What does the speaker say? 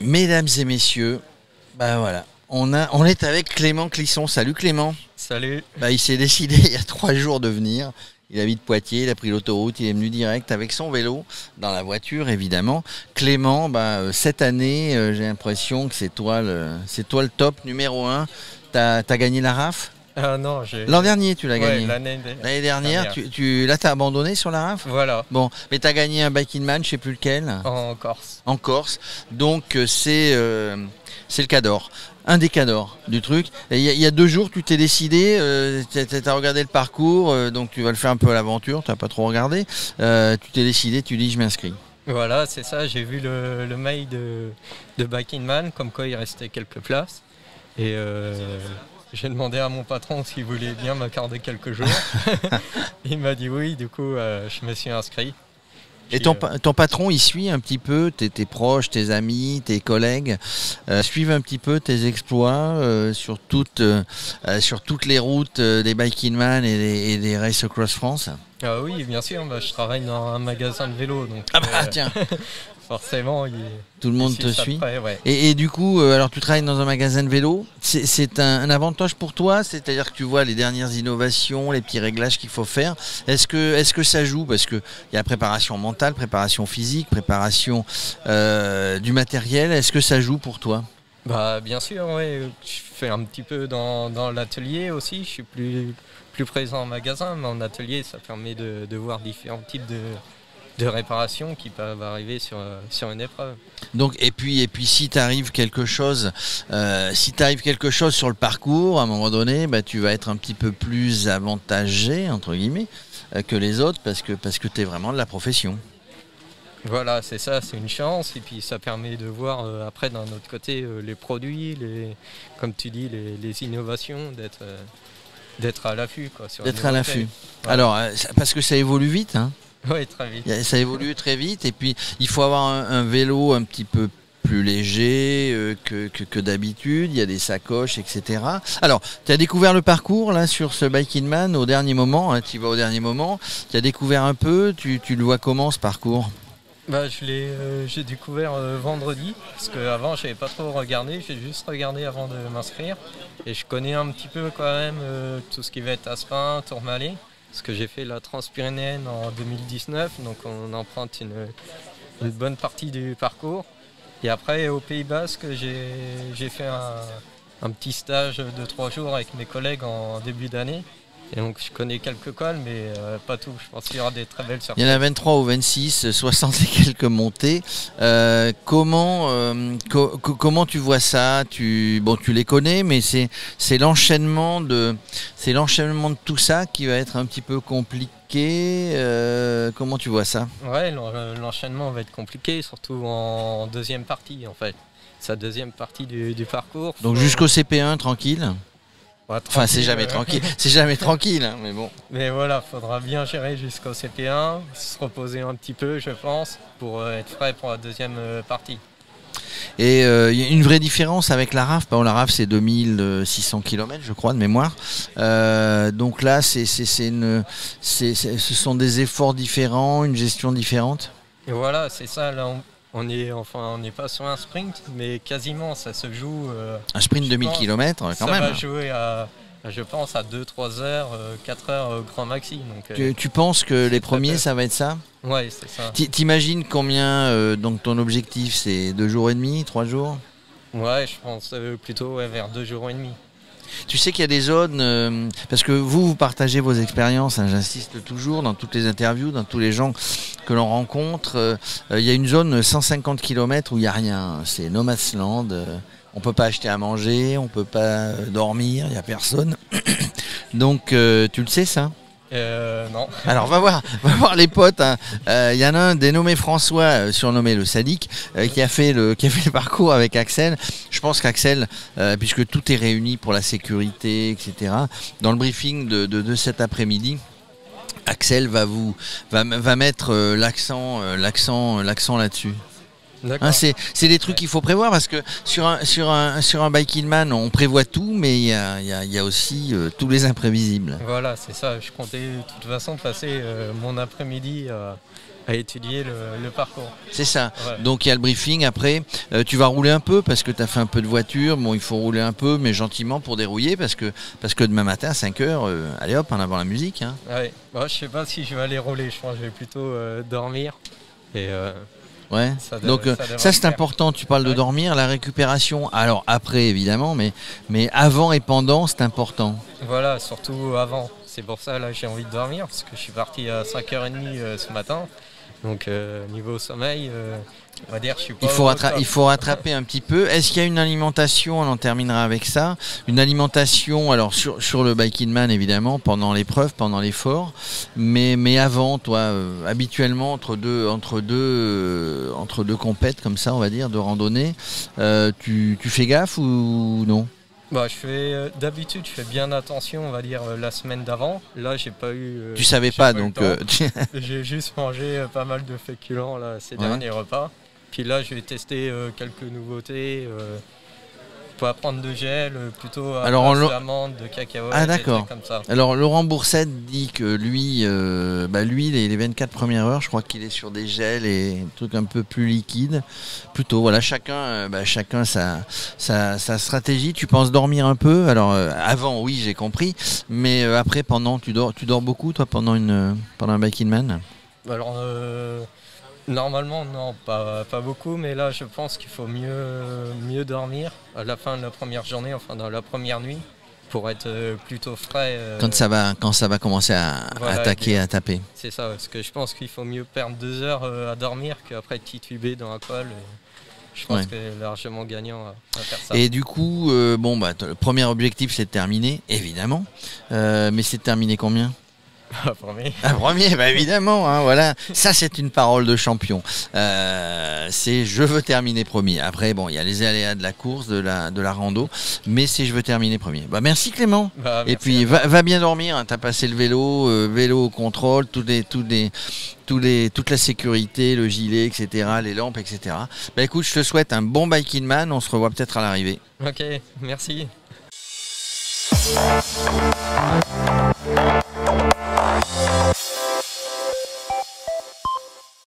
Mesdames et messieurs, bah voilà, on est avec Clément Clisson. Salut Clément. Salut. Bah, il s'est décidé il y a 3 jours de venir. Il habite Poitiers, il a pris l'autoroute, il est venu direct avec son vélo, dans la voiture évidemment. Clément, cette année, j'ai l'impression que c'est toi le top numéro 1. T'as gagné la RAF ? Non, L'an dernier, tu l'as gagné. L'année dernière. Là, t'as abandonné sur la RAF ? Voilà. Bon, mais t'as gagné un Bike in Man, je sais plus lequel. En Corse. En Corse. Donc, c'est le Cador. Un des Cadors du truc. Il y a 2 jours, tu t'es décidé, t'as regardé le parcours, donc tu vas le faire un peu à l'aventure, t'as pas trop regardé. Tu t'es décidé, tu dis je m'inscris. Voilà, c'est ça. J'ai vu le mail de Bike in Man, comme quoi il restait quelques places. Et j'ai demandé à mon patron s'il voulait bien m'accorder quelques jours. Il m'a dit oui, du coup je me suis inscrit. Et ton patron, il suit un petit peu tes proches, tes amis, tes collègues, suivent un petit peu tes exploits sur toutes les routes des Bike in Man et des Race Across France. Ah oui, bien sûr, je travaille dans un magasin de vélo. Donc, tiens. Forcément, tout le monde te suit. Près, ouais. Et du coup, alors tu travailles dans un magasin de vélo, c'est un avantage pour toi, c'est-à-dire que tu vois les dernières innovations, les petits réglages qu'il faut faire. Est-ce que ça joue ? Parce qu'il y a préparation mentale, préparation physique, préparation du matériel. Est-ce que ça joue pour toi ? Bien sûr, ouais. Je fais un petit peu dans l'atelier aussi. Je suis plus présent en magasin, mais en atelier, ça permet de voir différents types de réparations qui peuvent arriver sur une épreuve. Donc, et puis si t'arrive quelque chose sur le parcours, à un moment donné, tu vas être un petit peu plus avantagé entre guillemets que les autres parce que t'es vraiment de la profession. Voilà, c'est ça, c'est une chance et puis ça permet de voir après d'un autre côté les produits, comme tu dis, les innovations, d'être à l'affût. D'être à l'affût. Voilà. Alors, parce que ça évolue vite, hein. Oui, très vite. Ça évolue très vite et puis il faut avoir un vélo un petit peu plus léger que d'habitude, il y a des sacoches, etc. Alors, tu as découvert le parcours là sur ce Bike in Man au dernier moment, hein, tu y vas au dernier moment, tu as découvert un peu, tu le vois comment ce parcours ? J'ai découvert vendredi, parce qu'avant je n'avais pas trop regardé, j'ai juste regardé avant de m'inscrire. Et je connais un petit peu quand même tout ce qui va être Aspin, Tourmalet. Parce que j'ai fait la Transpyrénéenne en 2019, donc on emprunte une bonne partie du parcours. Et après, au Pays Basque, j'ai fait un petit stage de 3 jours avec mes collègues en début d'année. Et donc je connais quelques cols, mais pas tout. Je pense qu'il y aura des très belles surprises. Il y en a 23 ou 26, 60 et quelques montées. Comment tu vois ça ? Tu les connais, mais c'est l'enchaînement de tout ça qui va être un petit peu compliqué. Comment tu vois ça ? Ouais, l'enchaînement va être compliqué, surtout en deuxième partie en fait. Sa deuxième partie du parcours. Donc jusqu'au CP1 tranquille. Ouais, enfin, c'est jamais tranquille, c'est jamais tranquille, hein, mais bon. Mais voilà, faudra bien gérer jusqu'au CP1, se reposer un petit peu, je pense, pour être frais pour la deuxième partie. Et il y a une vraie différence avec la RAF. La RAF, c'est 2600 km, je crois, de mémoire. Donc là, ce sont des efforts différents, une gestion différente. Et voilà, c'est ça. Là, on n'est pas sur un sprint, mais quasiment, ça se joue. Un sprint de 1000 km, quand même. Ça va jouer je pense, à 2-3 heures, 4 heures grand maxi. Donc, tu penses que les premiers, ça va être ça ? Oui, c'est ça. T'imagines combien, donc ton objectif, c'est 2 jours et demi, 3 jours ? Ouais, je pense plutôt vers 2 jours et demi. Tu sais qu'il y a des zones, parce que vous partagez vos expériences, hein, j'insiste toujours dans toutes les interviews, dans tous les gens que l'on rencontre, il y a une zone 150 km où il n'y a rien, c'est No Man's Land, on ne peut pas acheter à manger, on ne peut pas dormir, il n'y a personne. Donc tu le sais ça ? Non. Alors va voir les potes. Hein. Y en a un dénommé François, surnommé le Sadique, qui a fait le parcours avec Axel. Je pense qu'Axel, puisque tout est réuni pour la sécurité, etc. Dans le briefing de cet après-midi, Axel va mettre l'accent là-dessus. D'accord. Hein, c'est des trucs qu'il faut prévoir parce que sur un Biking Man, on prévoit tout, mais il y a aussi tous les imprévisibles. Voilà, c'est ça. Je comptais de toute façon passer mon après-midi à étudier le parcours. C'est ça. Ouais. Donc il y a le briefing. Après, tu vas rouler un peu parce que tu as fait un peu de voiture. Bon, il faut rouler un peu, mais gentiment pour dérouiller parce que demain matin à 5h, allez hop, en avant la musique. Hein. Ouais. Bon, je sais pas si je vais aller rouler. Je pense que je vais plutôt dormir. Et Ouais. Donc ça c'est important. Tu parles de dormir, la récupération. Alors après évidemment, mais avant et pendant c'est important. Voilà, surtout avant. C'est pour ça là j'ai envie de dormir parce que je suis parti à 5h30 ce matin. Donc niveau sommeil, on va dire je suis pas il faut rattraper un petit peu. Est-ce qu'il y a une alimentation, on en terminera avec ça, une alimentation alors sur le Biking Man évidemment pendant l'épreuve, pendant l'effort, mais avant toi habituellement entre deux compètes comme ça on va dire de randonnée, tu fais gaffe ou non? Bah, d'habitude, je fais bien attention, on va dire la semaine d'avant. Là, j'ai pas eu. Tu savais pas donc. J'ai juste mangé pas mal de féculents là ces derniers repas. Puis là, je vais tester quelques nouveautés. Pas prendre de gel, plutôt à base d'amandes, de cacahuètes, ah d'accord. Comme ça. Alors Laurent Boursette dit que lui, les 24 premières heures, je crois qu'il est sur des gels et des trucs un peu plus liquides. Plutôt, voilà, chacun sa stratégie. Tu penses dormir un peu? Alors avant, oui, j'ai compris, mais après, pendant, tu dors beaucoup, toi, pendant un Biking Man? Alors normalement non, pas beaucoup, mais là je pense qu'il faut mieux dormir à la fin de la première journée, enfin dans la première nuit, pour être plutôt frais. Quand ça va commencer à attaquer, à taper. C'est ça, parce que je pense qu'il faut mieux perdre 2 heures à dormir qu'après tituber dans la colle. Je pense que c'est largement gagnant à faire ça. Et du coup, le premier objectif c'est de terminer, évidemment, mais c'est de terminer combien? Un premier, bah évidemment, hein, voilà. Ça c'est une parole de champion. C'est je veux terminer premier. Après, bon, il y a les aléas de la course, de la rando, mais c'est je veux terminer premier. Bah merci Clément. Merci. Et puis va bien dormir. Hein. T'as passé le vélo au contrôle, toute la sécurité, le gilet, etc., les lampes, etc. Bah écoute, je te souhaite un bon Biking Man. On se revoit peut-être à l'arrivée. Ok, merci.